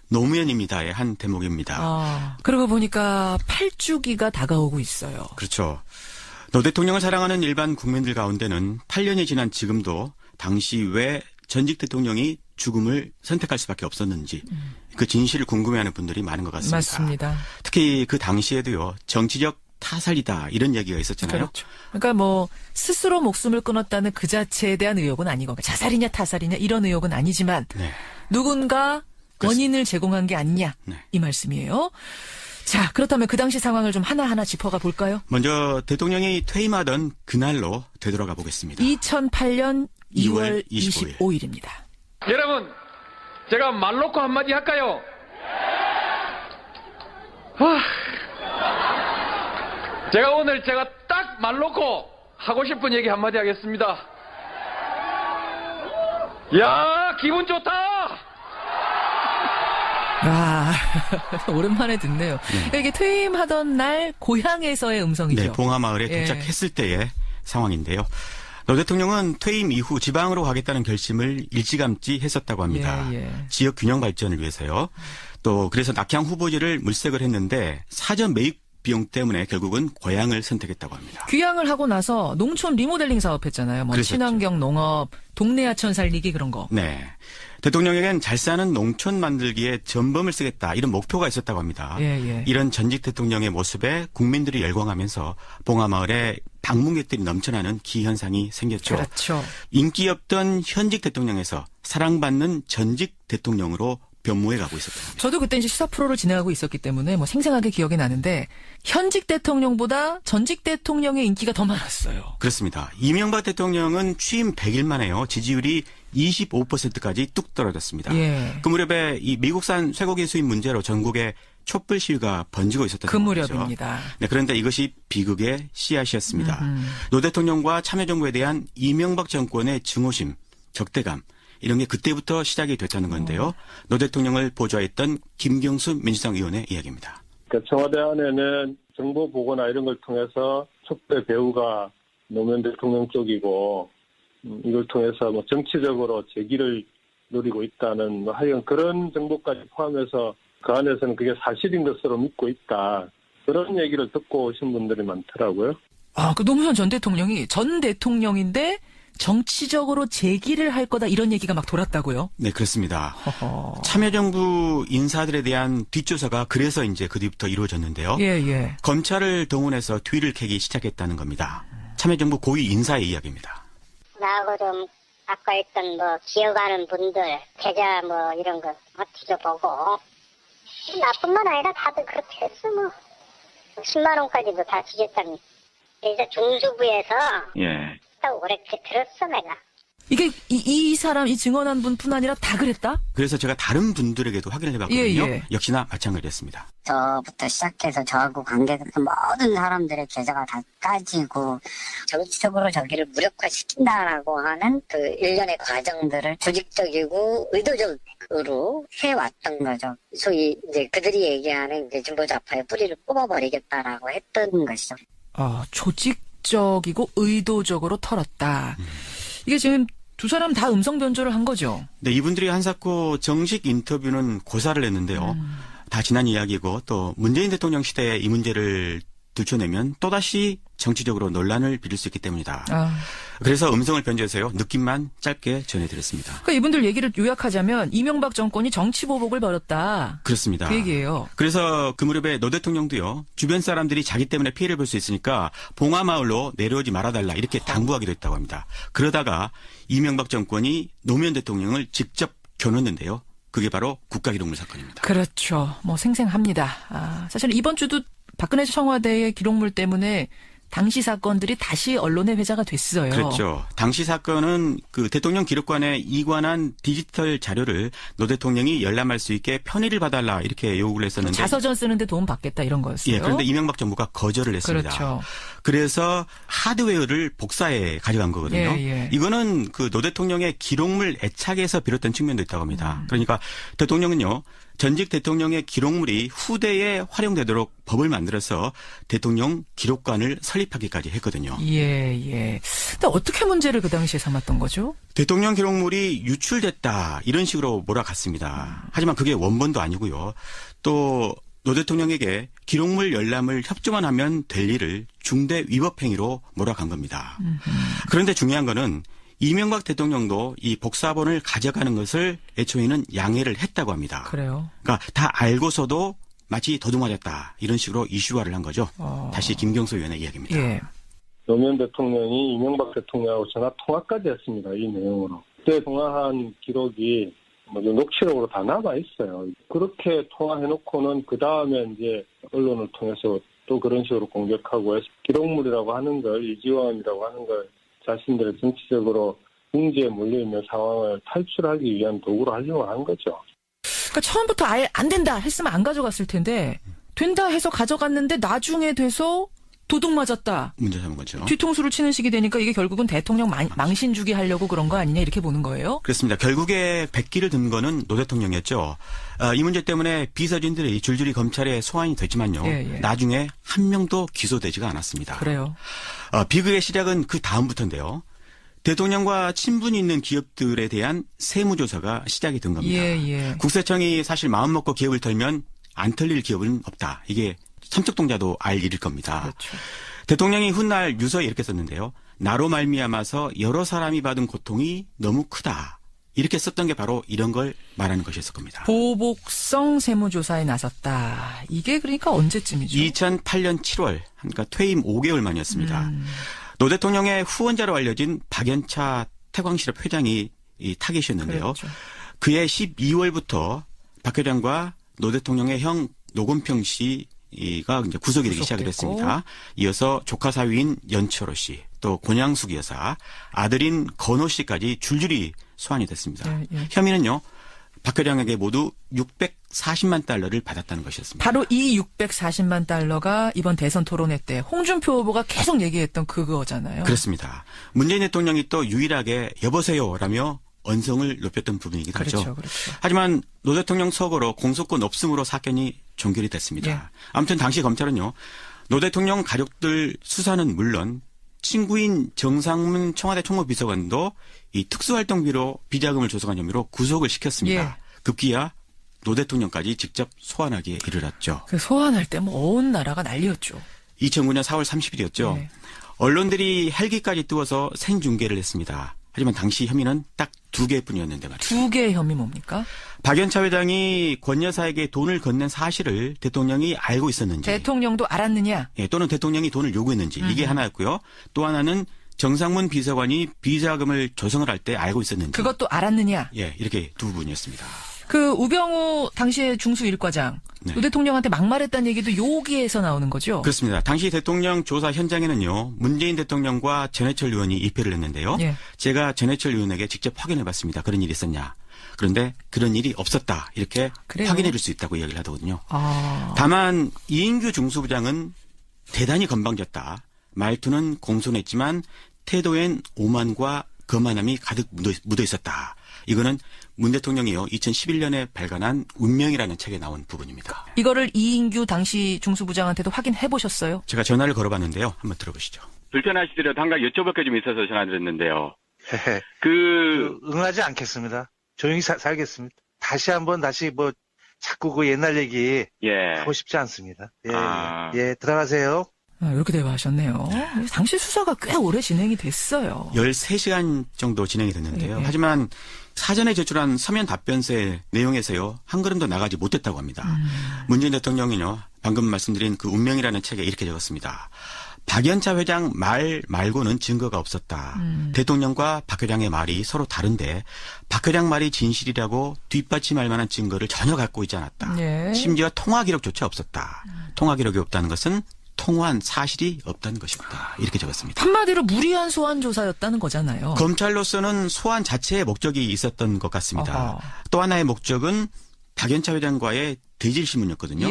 노무현입니다의 한 대목입니다. 그러고 보니까 8주기가 다가오고 있어요. 그렇죠. 노 대통령을 사랑하는 일반 국민들 가운데는 8년이 지난 지금도 당시 왜 전직 대통령이 죽음을 선택할 수밖에 없었는지 그 진실을 궁금해하는 분들이 많은 것 같습니다. 맞습니다. 특히 그 당시에도요. 정치적 타살이다 이런 얘기가 있었잖아요. 그렇죠. 그러니까 뭐 스스로 목숨을 끊었다는 그 자체에 대한 의혹은 아니고 자살이냐 타살이냐 이런 의혹은 아니지만 네. 누군가 원인을 제공한 게 아니냐 네. 이 말씀이에요. 자, 그렇다면 그 당시 상황을 좀 하나하나 짚어가 볼까요? 먼저 대통령이 퇴임하던 그날로 되돌아가 보겠습니다. 2008년 2월 25일입니다. 여러분, 제가 말 놓고 한마디 할까요? 제가 오늘 딱 말 놓고 하고 싶은 얘기 한마디 하겠습니다. 야, 기분 좋다! 오랜만에 듣네요. 네. 이게 퇴임하던 날 고향에서의 음성이죠. 네, 봉하마을에 도착했을 때의 상황인데요. 노 대통령은 퇴임 이후 지방으로 가겠다는 결심을 일찌감치 했었다고 합니다. 지역 균형 발전을 위해서요. 또 그래서 낙향 후보지를 물색을 했는데 사전 매입 비용 때문에 결국은 고향을 선택했다고 합니다. 귀향을 하고 나서 농촌 리모델링 사업했잖아요. 뭐 친환경 농업, 동네 하천 살리기 그런 거. 네. 대통령에겐 잘 사는 농촌 만들기에 전범을 쓰겠다 이런 목표가 있었다고 합니다. 이런 전직 대통령의 모습에 국민들이 열광하면서 봉하마을에 방문객들이 넘쳐나는 기현상이 생겼죠. 그렇죠. 인기 없던 현직 대통령에서 사랑받는 전직 대통령으로 변모해 가고 있었던 겁니다. 저도 그때 이제 시사 프로를 진행하고 있었기 때문에 뭐 생생하게 기억이 나는데 현직 대통령보다 전직 대통령의 인기가 더 많았어요. 그렇습니다. 이명박 대통령은 취임 100일 만에요. 지지율이 25%까지 뚝 떨어졌습니다. 그 무렵에 이 미국산 쇠고기 수입 문제로 전국에 촛불 시위가 번지고 있었던 그 무렵입니다. 네, 그런데 이것이 비극의 씨앗이었습니다. 노 대통령과 참여정부에 대한 이명박 정권의 증오심, 적대감 이런 게 그때부터 시작이 됐다는 건데요. 노 대통령을 보좌했던 김경수 민주당 의원의 이야기입니다. 그러니까 청와대 안에는 정보 보고나 이런 걸 통해서 촛불의 배후가 노무현 대통령 쪽이고 이걸 통해서 뭐 정치적으로 재기를 노리고 있다는 뭐 하여간 그런 정보까지 포함해서 그 안에서는 그게 사실인 것으로 믿고 있다. 그런 얘기를 듣고 오신 분들이 많더라고요. 그 노무현 전 대통령이 전 대통령인데 정치적으로 재기를 할 거다 이런 얘기가 막 돌았다고요? 네, 그렇습니다. 참여정부 인사들에 대한 뒷조사가 그래서 이제 그 뒤부터 이루어졌는데요. 검찰을 동원해서 뒤를 캐기 시작했다는 겁니다. 참여정부 고위 인사의 이야기입니다. 나하고 좀 아까 있던 뭐 기억하는 분들 계좌 뭐 이런 거 뒤져보고 나뿐만 아니라 다들 그렇게 했어 뭐 10만 원까지도 다 뒤졌다니. 이제 중수부에서 딱 오래 들었어 내가. 이게 이 사람 이 증언한 분뿐 아니라 다 그랬다? 그래서 제가 다른 분들에게도 확인을 해봤거든요. 역시나 마찬가지였습니다. 저부터 시작해서 저하고 관계된 모든 사람들의 계좌가 다 까지고 정치적으로 저기를 무력화시킨다라고 하는 그 일련의 과정들을 조직적이고 의도적으로 해왔던 거죠. 소위 이제 그들이 얘기하는 이제 진보좌파의 뿌리를 뽑아버리겠다라고 했던 것이죠. 조직적이고 의도적으로 털었다. 이게 지금 두 사람 다 음성 변조를 한 거죠? 네, 이분들이 한사코 정식 인터뷰는 고사를 했는데요. 다 지난 이야기고 또 문재인 대통령 시대에 이 문제를 들춰내면 또다시 정치적으로 논란을 빚을 수 있기 때문이다. 그래서 음성을 변조해서요. 느낌만 짧게 전해드렸습니다. 그러니까 이분들 얘기를 요약하자면 이명박 정권이 정치보복을 벌였다. 그렇습니다. 그 얘기예요. 그래서 그 무렵에 노 대통령도요. 주변 사람들이 자기 때문에 피해를 볼 수 있으니까 봉하마을로 내려오지 말아달라 이렇게 당부하기도 했다고 합니다. 그러다가 이명박 정권이 노무현 대통령을 직접 겨눴는데요. 그게 바로 국가기록물 사건입니다. 그렇죠. 뭐 생생합니다. 사실 이번 주도 박근혜 청와대의 기록물 때문에 당시 사건들이 다시 언론에 회자가 됐어요. 그렇죠. 당시 사건은 그 대통령 기록관에 이관한 디지털 자료를 노 대통령이 열람할 수 있게 편의를 봐달라 이렇게 요구를 했었는데 자서전 쓰는데 도움 받겠다 이런 거였어요. 그런데 이명박 정부가 거절을 했습니다. 그렇죠. 그래서 하드웨어를 복사해 가져간 거거든요. 이거는 그 노 대통령의 기록물 애착에서 비롯된 측면도 있다고 합니다. 그러니까 대통령은요. 전직 대통령의 기록물이 후대에 활용되도록 법을 만들어서 대통령 기록관을 설립하기까지 했거든요. 예. 근데 어떻게 문제를 그 당시에 삼았던 거죠? 대통령 기록물이 유출됐다 이런 식으로 몰아갔습니다. 하지만 그게 원본도 아니고요. 또 노 대통령에게 기록물 열람을 협조만 하면 될 일을 중대 위법 행위로 몰아간 겁니다. 그런데 중요한 거는 이명박 대통령도 이 복사본을 가져가는 것을 애초에는 양해를 했다고 합니다. 그래요. 그러니까 다 알고서도 마치 도둑맞았다 이런 식으로 이슈화를 한 거죠. 다시 김경수 의원의 이야기입니다. 예. 노무현 대통령이 이명박 대통령하고 전화 통화까지 했습니다. 이 내용으로. 그때 통화한 기록이 녹취록으로 다 남아 있어요. 그렇게 통화해놓고는 그 다음에 이제 언론을 통해서 또 그런 식으로 공격하고 해서 기록물이라고 하는 걸 이지원이라고 하는 걸 자신들의 정치적으로 궁지에 몰려있는 상황을 탈출하기 위한 도구로 하려고 한 거죠. 그러니까 처음부터 아예 안 된다 했으면 안 가져갔을 텐데 된다 해서 가져갔는데 나중에 돼서 도둑 맞았다. 문제 삼은 거죠. 뒤통수를 치는 식이 되니까 이게 결국은 대통령 망신 주기 하려고 그런 거 아니냐 이렇게 보는 거예요? 그렇습니다. 결국에 백기를 든 거는 노 대통령이었죠. 이 문제 때문에 비서진들이 줄줄이 검찰에 소환이 됐지만요. 나중에 한 명도 기소되지가 않았습니다. 그래요. 비극의 시작은 그 다음부터인데요. 대통령과 친분이 있는 기업들에 대한 세무조사가 시작이 된 겁니다. 국세청이 사실 마음먹고 기업을 털면 안 털릴 기업은 없다. 이게 삼척동자도 알 일일 겁니다. 그렇죠. 대통령이 훗날 유서에 이렇게 썼는데요. 나로 말미암아서 여러 사람이 받은 고통이 너무 크다. 이렇게 썼던 게 바로 이런 걸 말하는 것이었을 겁니다. 보복성 세무조사에 나섰다. 이게 그러니까 언제쯤이죠? 2008년 7월, 그러니까 퇴임 5개월 만이었습니다. 노 대통령의 후원자로 알려진 박연차 태광실업 회장이 이 타겟이었는데요. 그렇죠. 그해 12월부터 박 회장과 노 대통령의 형 노건평 씨가 이제 구속이 되기 시작을 했습니다. 이어서 조카 사위인 연철호 씨, 또 권양숙 여사, 아들인 건호 씨까지 줄줄이 소환이 됐습니다. 혐의는요. 박 회장에게 모두 640만 달러를 받았다는 것이었습니다. 바로 이 640만 달러가 이번 대선 토론회 때 홍준표 후보가 계속 얘기했던 그거잖아요. 그렇습니다. 문재인 대통령이 또 유일하게 여보세요라며 언성을 높였던 부분이기도 하죠. 그렇죠. 하지만 노 대통령 서거로 공소권 없음으로 사건이 종결이 됐습니다. 아무튼 당시 검찰은요. 노 대통령 가족들 수사는 물론 친구인 정상문 청와대 총무비서관도 이 특수활동비로 비자금을 조성한 혐의로 구속을 시켰습니다. 급기야 노 대통령까지 직접 소환하기에 이르렀죠. 그 소환할 때 뭐 온 나라가 난리였죠. 2009년 4월 30일이었죠. 언론들이 헬기까지 띄워서 생중계를 했습니다. 하지만 당시 혐의는 딱 2개뿐이었는데 말이죠. 2개의 혐의 뭡니까? 박연차 회장이 권 여사에게 돈을 건넨 사실을 대통령이 알고 있었는지. 대통령도 알았느냐? 또는 대통령이 돈을 요구했는지. 이게 하나였고요. 또 하나는 정상문 비서관이 비자금을 조성을 할 때 알고 있었는지. 그것도 알았느냐? 이렇게 두 부분이었습니다. 그 우병우 당시의 중수일과장. 노 대통령한테 막말했다는 얘기도 여기에서 나오는 거죠? 그렇습니다. 당시 대통령 조사 현장에는요. 문재인 대통령과 전해철 의원이 입회를 했는데요. 제가 전해철 의원에게 직접 확인해봤습니다. 그런 일이 있었냐. 그런데 그런 일이 없었다. 이렇게 확인해 줄 수 있다고 이야기를 하더군요. 다만 이인규 중수부장은 대단히 건방졌다. 말투는 공손했지만 태도엔 오만과 거만함이 가득 묻어 있었다. 이거는 문 대통령이요 2011년에 발간한 운명이라는 책에 나온 부분입니다. 이거를 이인규 당시 중수부장한테도 확인해 보셨어요? 제가 전화를 걸어봤는데요. 한번 들어보시죠. 불편하시더라도 한 가지 여쭤볼 게 좀 있어서 전화드렸는데요. 응하지 않겠습니다. 조용히 살겠습니다. 다시 자꾸 그 옛날 얘기 하고 싶지 않습니다. 들어가세요. 이렇게 대화하셨네요. 당시 수사가 꽤 오래 진행이 됐어요. 13시간 정도 진행이 됐는데요. 하지만 사전에 제출한 서면 답변서의 내용에서요. 한 걸음도 나가지 못했다고 합니다. 문재인 대통령이요. 방금 말씀드린 그 운명이라는 책에 이렇게 적었습니다. 박연차 회장 말 말고는 증거가 없었다. 대통령과 박 회장의 말이 서로 다른데 박 회장 말이 진실이라고 뒷받침할 만한 증거를 전혀 갖고 있지 않았다. 심지어 통화 기록조차 없었다. 통화 기록이 없다는 것은 통화한 사실이 없다는 것입니다. 이렇게 적었습니다. 한마디로 무리한 소환 조사였다는 거잖아요. 검찰로서는 소환 자체의 목적이 있었던 것 같습니다. 또 하나의 목적은 박연차 회장과의 대질 신문이었거든요.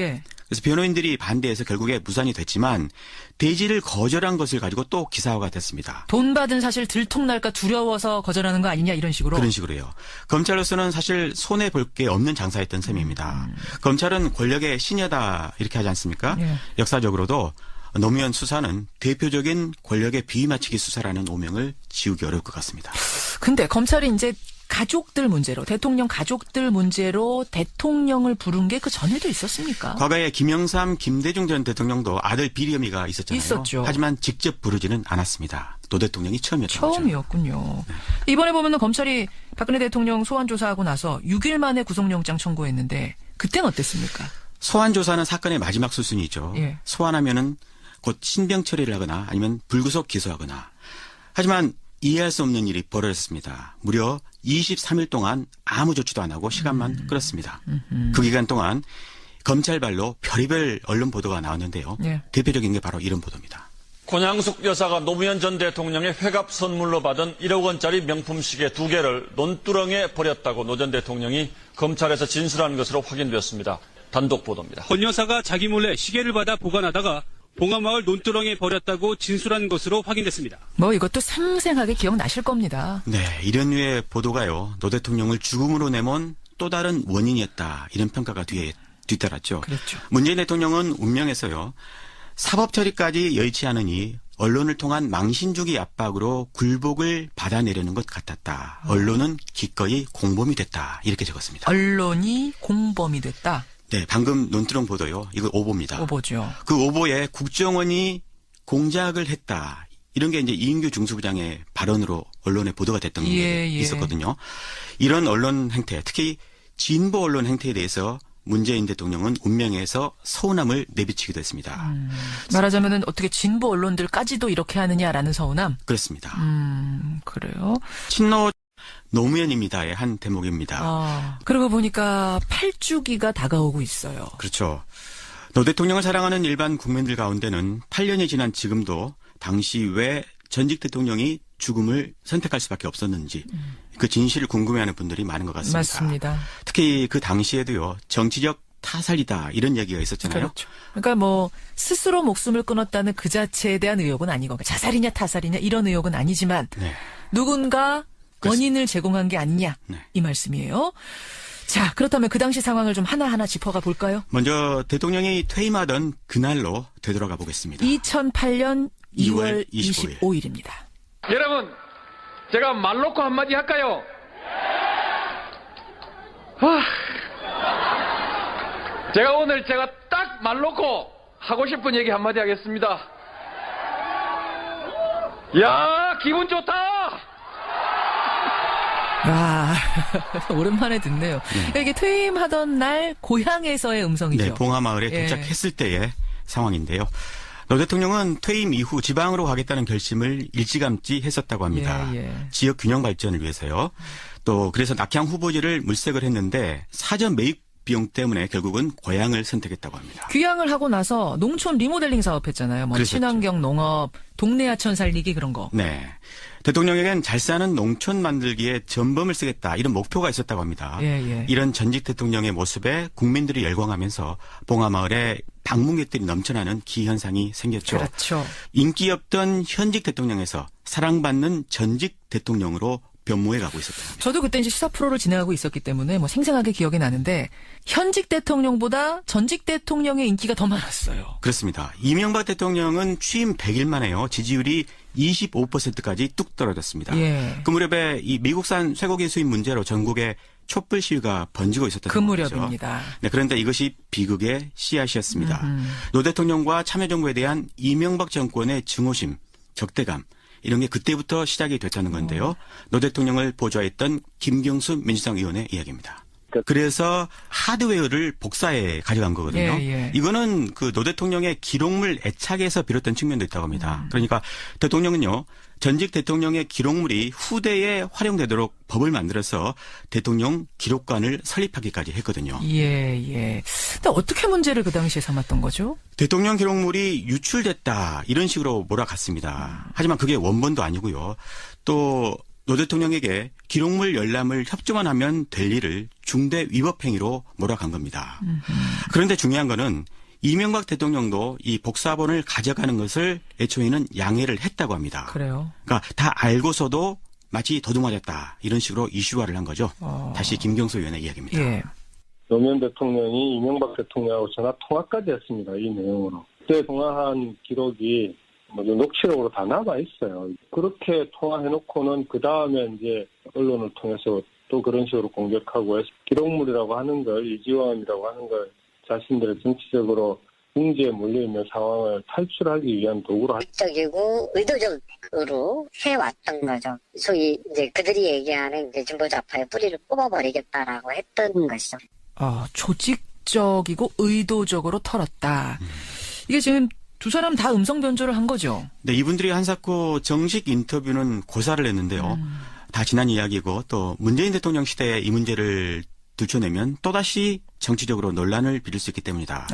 그래서 변호인들이 반대해서 결국에 무산이 됐지만 대지를 거절한 것을 가지고 또 기사화가 됐습니다. 돈 받은 사실 들통날까 두려워서 거절하는 거 아니냐 이런 식으로. 그런 식으로요. 검찰로서는 사실 손해 볼 게 없는 장사였던 셈입니다. 검찰은 권력의 신여다 이렇게 하지 않습니까? 예. 역사적으로도 노무현 수사는 대표적인 권력의 비위맞추기 수사라는 오명을 지우기 어려울 것 같습니다. 근데 검찰이 이제 가족들 문제로, 대통령 가족들 문제로 대통령을 부른 게 그 전에도 있었습니까? 과거에 김영삼, 김대중 전 대통령도 아들 비리 혐의가 있었잖아요. 있었죠. 하지만 직접 부르지는 않았습니다. 노 대통령이 처음이었던 거죠. 처음이었군요. 네. 이번에 보면은 검찰이 박근혜 대통령 소환 조사하고 나서 6일 만에 구속영장 청구했는데 그때는 어땠습니까? 소환 조사는 사건의 마지막 수순이죠. 예. 소환하면은 곧 신병 처리를 하거나 아니면 불구속 기소하거나. 하지만 이해할 수 없는 일이 벌어졌습니다. 무려 23일 동안 아무 조치도 안 하고 시간만 끌었습니다. 그 기간 동안 검찰발로 별의별 언론 보도가 나왔는데요. 예. 대표적인 게 바로 이런 보도입니다. 권양숙 여사가 노무현 전 대통령의 회갑 선물로 받은 1억 원짜리 명품 시계 2개를 논두렁에 버렸다고 노 전 대통령이 검찰에서 진술한 것으로 확인되었습니다. 단독 보도입니다. 권 여사가 자기 몰래 시계를 받아 보관하다가 봉하마을 논두렁에 버렸다고 진술한 것으로 확인됐습니다. 뭐 이것도 생생하게 기억나실 겁니다. 네, 이런 류의 보도가요. 노 대통령을 죽음으로 내몬 또 다른 원인이었다. 이런 평가가 뒤따랐죠. 그렇죠. 문재인 대통령은 운명에서요. 사법 처리까지 여의치 않으니 언론을 통한 망신주기 압박으로 굴복을 받아내려는 것 같았다. 언론은 기꺼이 공범이 됐다. 이렇게 적었습니다. 언론이 공범이 됐다. 네, 방금 논두렁 보도요. 이거 오보입니다. 오보죠. 그 오보에 국정원이 공작을 했다. 이런 게 이제 이인규 중수부장의 발언으로 언론에 보도가 됐던 게 있었거든요. 이런 언론 행태, 특히 진보 언론 행태에 대해서 문재인 대통령은 운명에서 서운함을 내비치기도 했습니다. 말하자면은 어떻게 진보 언론들까지도 이렇게 하느냐라는 서운함? 그렇습니다. 그래요? 친노 노무현입니다의 한 대목입니다. 그러고 보니까 8주기가 다가오고 있어요. 그렇죠. 노 대통령을 사랑하는 일반 국민들 가운데는 8년이 지난 지금도 당시 왜 전직 대통령이 죽음을 선택할 수밖에 없었는지 그 진실을 궁금해하는 분들이 많은 것 같습니다. 맞습니다. 특히 그 당시에도요. 정치적 타살이다 이런 얘기가 있었잖아요. 그렇죠. 그러니까 뭐 스스로 목숨을 끊었다는 그 자체에 대한 의혹은 아니고 자살이냐 타살이냐 이런 의혹은 아니지만 네. 누군가 원인을 제공한 게 아니냐 네. 이 말씀이에요. 자, 그렇다면 그 당시 상황을 좀 하나하나 짚어가 볼까요? 먼저 대통령이 퇴임하던 그날로 되돌아가 보겠습니다. 2008년 2월 25일입니다. 여러분, 제가 말 놓고 한마디 할까요? 제가 오늘 딱 말 놓고 하고 싶은 얘기 한마디 하겠습니다. 야, 기분 좋다! 와, 오랜만에 듣네요. 네. 이게 퇴임하던 날 고향에서의 음성이죠. 네, 봉하마을에 도착했을 때의 상황인데요. 노 대통령은 퇴임 이후 지방으로 가겠다는 결심을 일찌감치 했었다고 합니다. 지역 균형 발전을 위해서요. 또 그래서 낙향 후보지를 물색을 했는데 사전 매입 비용 때문에 결국은 고향을 선택했다고 합니다. 귀향을 하고 나서 농촌 리모델링 사업했잖아요. 뭐 친환경 농업, 동네 하천 살리기 그런 거. 네. 대통령에겐 잘 사는 농촌 만들기에 전범을 쓰겠다 이런 목표가 있었다고 합니다. 이런 전직 대통령의 모습에 국민들이 열광하면서 봉하마을에 방문객들이 넘쳐나는 기현상이 생겼죠. 그렇죠. 인기 없던 현직 대통령에서 사랑받는 전직 대통령으로 변모해 가고 있었다. 저도 그때 이제 시사 프로를 진행하고 있었기 때문에 뭐 생생하게 기억이 나는데 현직 대통령보다 전직 대통령의 인기가 더 많았어요. 그렇습니다. 이명박 대통령은 취임 100일 만에요. 지지율이 25%까지 뚝 떨어졌습니다. 그 무렵에 이 미국산 쇠고기 수입 문제로 전국에 촛불 시위가 번지고 있었던 그 무렵입니다. 네, 그런데 이것이 비극의 씨앗이었습니다. 노 대통령과 참여정부에 대한 이명박 정권의 증오심, 적대감 이런 게 그때부터 시작이 됐다는 건데요. 노 대통령을 보좌했던 김경수 민주당 의원의 이야기입니다. 그래서 하드웨어를 복사해 가져간 거거든요. 이거는 그 노 대통령의 기록물 애착에서 비롯된 측면도 있다고 합니다. 그러니까 대통령은요. 전직 대통령의 기록물이 후대에 활용되도록 법을 만들어서 대통령 기록관을 설립하기까지 했거든요. 근데 어떻게 문제를 그 당시에 삼았던 거죠? 대통령 기록물이 유출됐다 이런 식으로 몰아갔습니다. 하지만 그게 원본도 아니고요. 또 노 대통령에게 기록물 열람을 협조만 하면 될 일을 중대 위법 행위로 몰아간 겁니다. 그런데 중요한 거는 이명박 대통령도 이 복사본을 가져가는 것을 애초에는 양해를 했다고 합니다. 그래요? 그러니까 다 알고서도 마치 더듬어졌다 이런 식으로 이슈화를 한 거죠. 다시 김경수 의원의 이야기입니다. 예. 노무현 대통령이 이명박 대통령하고 전화 통화까지 했습니다. 이 내용으로. 그때 통화한 기록이 녹취록으로 다 남아 있어요. 그렇게 통화해놓고는 그 다음에 이제 언론을 통해서 또 그런 식으로 공격하고 기록물이라고 하는 걸, 이지원이라고 하는 걸 자신들의 정치적으로 궁지에 몰려있는 상황을 탈출하기 위한 도구로 적이고 의도적으로 해왔던 거죠. 소위 이제 그들이 얘기하는 이제 진보좌파의 뿌리를 뽑아버리겠다라고 했던 것이죠. 조직적이고 의도적으로 털었다. 이게 지금 두 사람 다 음성 변조를 한 거죠? 네, 이분들이 한사코 정식 인터뷰는 고사를 했는데요. 다 지난 이야기고 또 문재인 대통령 시대에 이 문제를 들춰내면 또다시 정치적으로 논란을 빚을 수 있기 때문이다.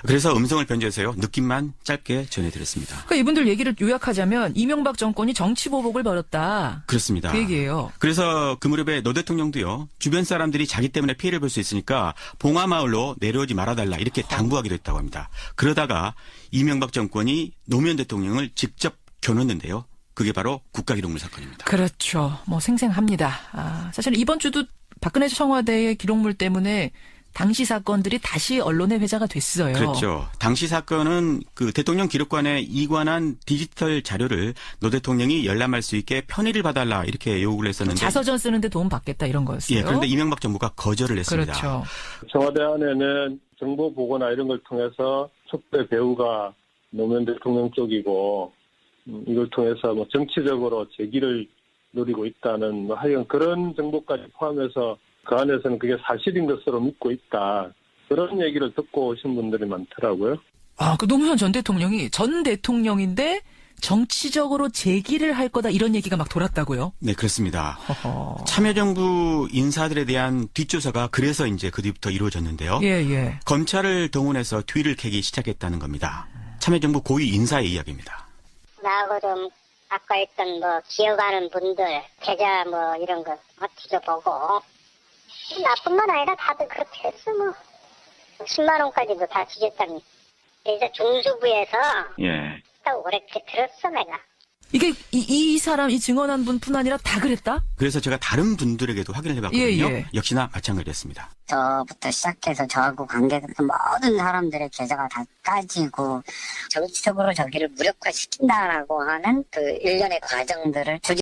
그래서 음성을 변조해서요. 느낌만 짧게 전해드렸습니다. 그러니까 이분들 얘기를 요약하자면 이명박 정권이 정치보복을 벌였다. 그렇습니다. 그 얘기예요. 그래서 그 무렵에 노 대통령도요. 주변 사람들이 자기 때문에 피해를 볼 수 있으니까 봉화마을로 내려오지 말아달라 이렇게 당부하기도 했다고 합니다. 그러다가 이명박 정권이 노무현 대통령을 직접 겨눴는데요. 그게 바로 국가기록물 사건입니다. 그렇죠. 생생합니다. 사실 이번 주도 박근혜 청와대의 기록물 때문에 당시 사건들이 다시 언론에 회자가 됐어요. 그렇죠. 당시 사건은 그 대통령 기록관에 이관한 디지털 자료를 노 대통령이 열람할 수 있게 편의를 봐달라 이렇게 요구를 했었는데 자서전 쓰는데 도움 받겠다 이런 거였어요. 예, 그런데 이명박 정부가 거절을 했습니다. 그렇죠. 청와대 안에는 정보 보고나 이런 걸 통해서 촛대 배후가 노무현 대통령 쪽이고 이걸 통해서 정치적으로 재기를 노리고 있다는 하여간 그런 정보까지 포함해서 그 안에서는 그게 사실인 것으로 믿고 있다. 그런 얘기를 듣고 오신 분들이 많더라고요. 그 노무현 전 대통령이 전 대통령인데 정치적으로 재기를 할 거다 이런 얘기가 막 돌았다고요? 네, 그렇습니다. 참여정부 인사들에 대한 뒷조사가 그래서 이제 그 뒤부터 이루어졌는데요. 예. 검찰을 동원해서 뒤를 캐기 시작했다는 겁니다. 참여정부 고위 인사의 이야기입니다. 나하고 좀 가까웠던 기억하는 분들 계좌 이런 거 뒤져보고 나뿐만 아니라 다들 그렇게 했어 10만 원까지도 다 지졌다니. 이제 중수부에서 딱 오래 들었어 내가. 이게 이 사람 이 증언한 분뿐 아니라 다 그랬다? 그래서 제가 다른 분들에게도 확인을 해봤거든요. 예. 역시나 마찬가지였습니다. 저부터 시작해서 저하고 관계됐던 모든 사람들의 계좌가 다 까지고 정치적으로 저기를 무력화시킨다라고 하는 그 일련의 과정들을